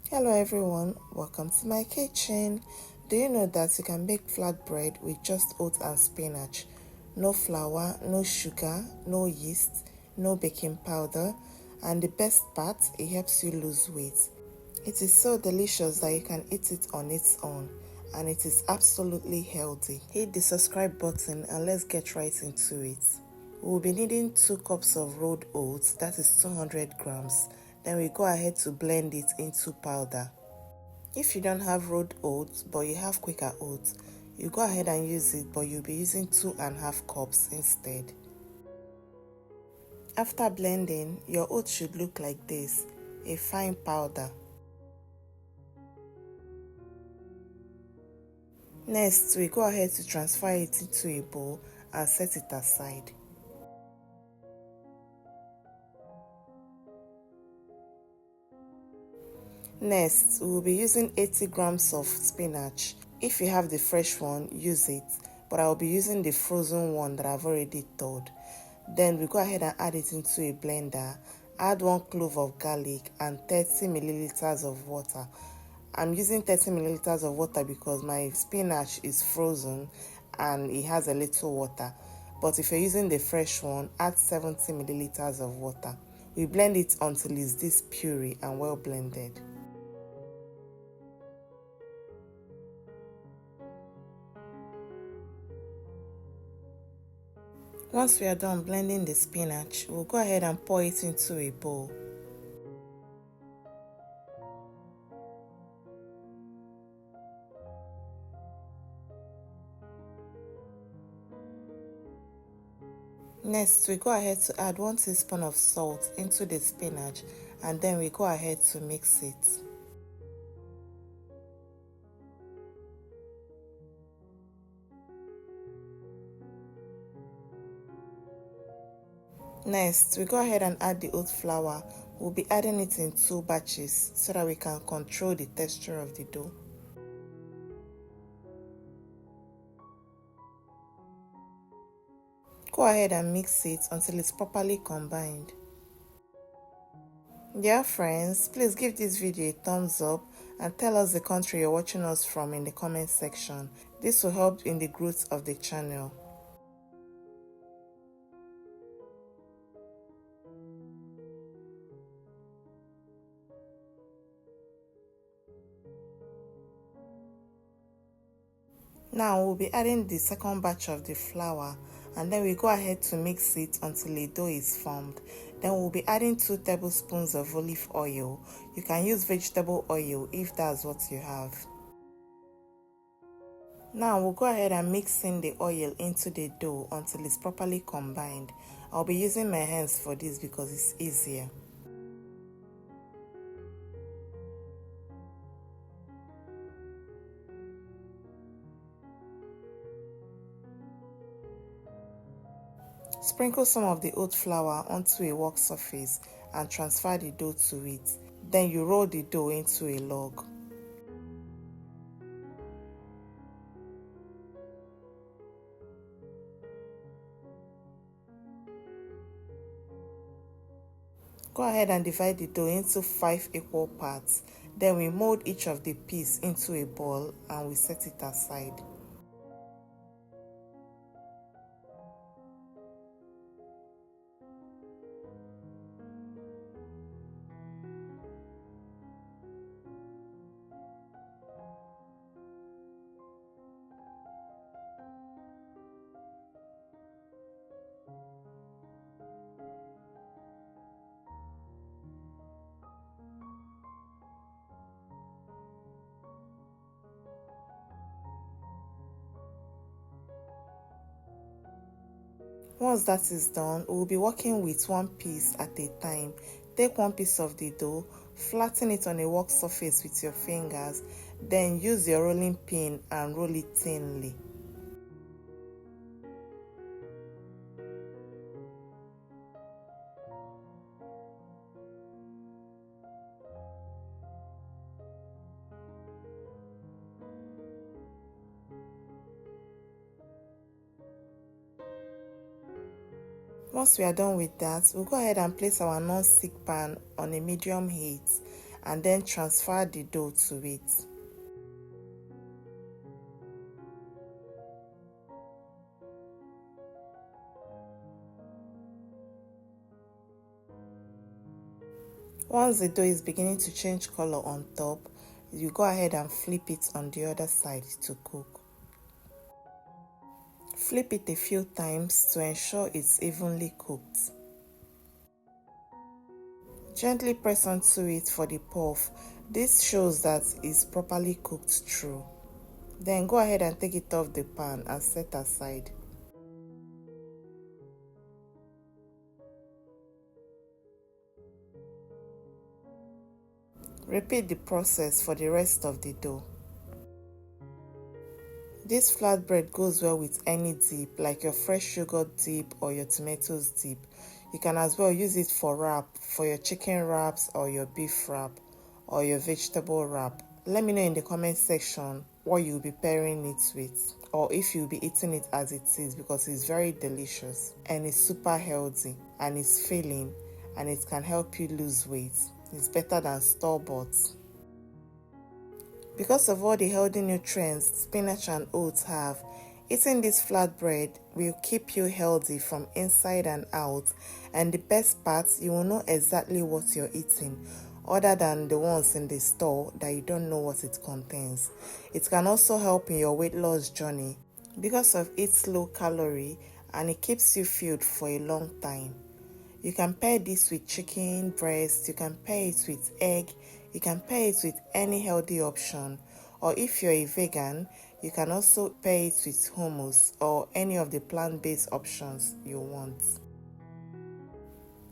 Hello everyone, welcome to my kitchen. Do you know that you can make flatbread with just oats and spinach? No flour, no sugar, no yeast, no baking powder, and the best part, it helps you lose weight. It is so delicious that you can eat it on its own, and it is absolutely healthy. Hit the subscribe button and let's get right into it. We'll be needing 2 cups of rolled oats, that is 200 grams. Then we go ahead to blend it into powder. If you don't have rolled oats but you have quicker oats, you go ahead and use it, but you'll be using 2.5 cups instead. After blending, your oats should look like this, a fine powder. Next, we go ahead to transfer it into a bowl and set it aside. Next, we will be using 80 grams of spinach. If you have the fresh one, use it, but I will be using the frozen one that I've already thawed. Then we go ahead and add it into a blender. Add 1 clove of garlic and 30 milliliters of water. I'm using 30 milliliters of water because my spinach is frozen and it has a little water. But if you're using the fresh one, add 70 milliliters of water. We blend it until it's this puree and well blended. Once we are done blending the spinach, we'll go ahead and pour it into a bowl. Next, we go ahead to add 1 teaspoon of salt into the spinach, and then we go ahead to mix it. Next, we go ahead and add the oat flour. We'll be adding it in 2 batches so that we can control the texture of the dough. Go ahead and mix it until it's properly combined. Dear friends, please give this video a thumbs up and tell us the country you're watching us from in the comment section. This will help in the growth of the channel. Now we'll be adding the second batch of the flour, and then we go ahead to mix it until a dough is formed. Then we'll be adding 2 tablespoons of olive oil. You can use vegetable oil if that's what you have. Now we'll go ahead and mix in the oil into the dough until it's properly combined. I'll be using my hands for this because it's easier. Sprinkle some of the oat flour onto a work surface and transfer the dough to it. Then you roll the dough into a log. Go ahead and divide the dough into 5 equal parts. Then we mold each of the pieces into a ball and we set it aside. Once that is done, we will be working with 1 piece at a time. Take 1 piece of the dough, flatten it on a work surface with your fingers, then use your rolling pin and roll it thinly. Once we are done with that, we'll go ahead and place our non-stick pan on a medium heat and then transfer the dough to it. Once the dough is beginning to change color on top, you go ahead and flip it on the other side to cook. Flip it a few times to ensure it's evenly cooked. Gently press onto it for the puff. This shows that it's properly cooked through. Then go ahead and take it off the pan and set aside. Repeat the process for the rest of the dough. This flatbread goes well with any dip, like your fresh yogurt dip or your tomatoes dip. You can as well use it for wrap, for your chicken wraps or your beef wrap or your vegetable wrap. Let me know in the comment section what you'll be pairing it with, or if you'll be eating it as it is, because it's very delicious and it's super healthy and it's filling and it can help you lose weight. It's better than store-bought. Because of all the healthy nutrients spinach and oats have, eating this flatbread will keep you healthy from inside and out, and the best part, you will know exactly what you're eating, other than the ones in the store that you don't know what it contains. It can also help in your weight loss journey because of its low calorie, and it keeps you filled for a long time. You can pair this with chicken breast, you can pair it with egg, you can pair it with any healthy option, or if you're a vegan, you can also pair it with hummus or any of the plant-based options you want.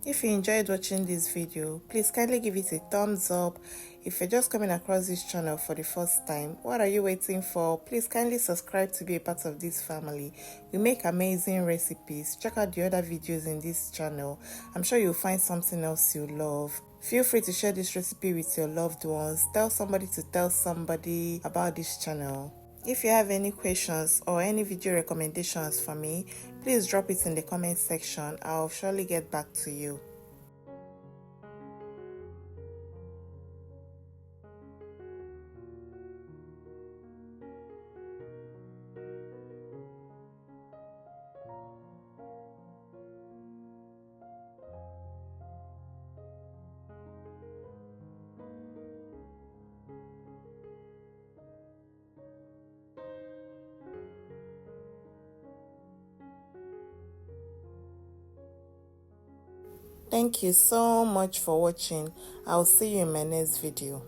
If you enjoyed watching this video, please kindly give it a thumbs up. If you're just coming across this channel for the first time, what are you waiting for? Please kindly subscribe to be a part of this family. We make amazing recipes. Check out the other videos in this channel. I'm sure you'll find something else you love. Feel free to share this recipe with your loved ones. Tell somebody to tell somebody about this channel. If you have any questions or any video recommendations for me, please drop it in the comment section. I'll surely get back to you. Thank you so much for watching. I'll see you in my next video.